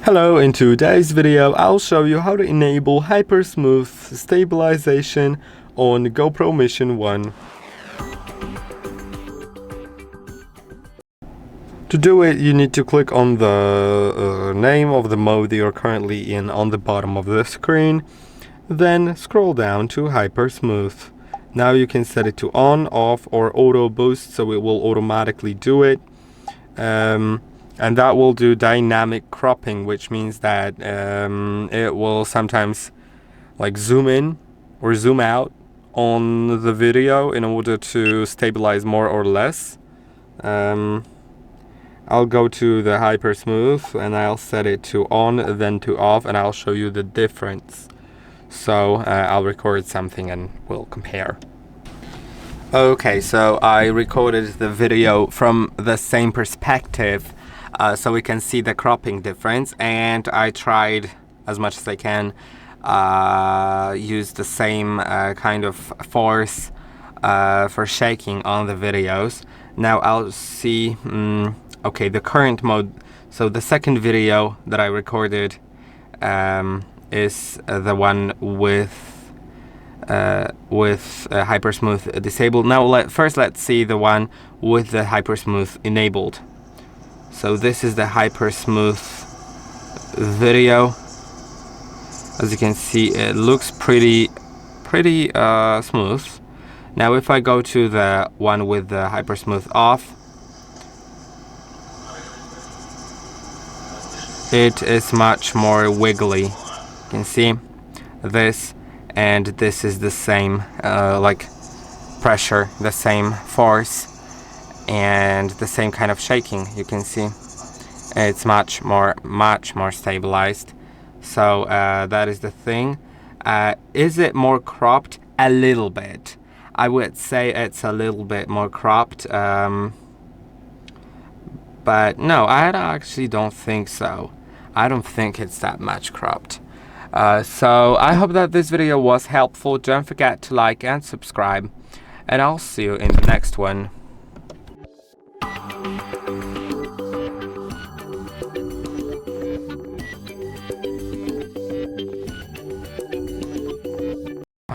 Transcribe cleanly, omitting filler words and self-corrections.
Hello, in today's video I'll show you how to enable HyperSmooth Stabilization on GoPro Mission 1. To do it, you need to click on the name of the mode you're currently in on the bottom of the screen, then scroll down to HyperSmooth. Now you can set it to on, off, or auto boost, so it will automatically do it. And that will do dynamic cropping, which means that it will sometimes like zoom in or zoom out on the video in order to stabilize more or less. I'll go to the HyperSmooth and I'll set it to on, then to off, and I'll show you the difference. So I'll record something and we'll compare. Okay, so I recorded the video from the same perspective, so we can see the cropping difference, and I tried as much as I can use the same kind of force for shaking on the videos. Now I'll see, okay, the current mode. So the second video that I recorded is the one with HyperSmooth disabled. Now first let's see the one with the HyperSmooth enabled. So this is the HyperSmooth video. As you can see, it looks pretty smooth. Now if I go to the one with the HyperSmooth off, it is much more wiggly. You can see this, and this is the same like pressure, the same force, and the same kind of shaking. You can see it's much more stabilized. So that is the thing. Is it more cropped? A little bit. I would say it's a little bit more cropped, but no, I actually don't think so. I don't think it's that much cropped. So I hope that this video was helpful. Don't forget to like and subscribe, and I'll see you in the next one.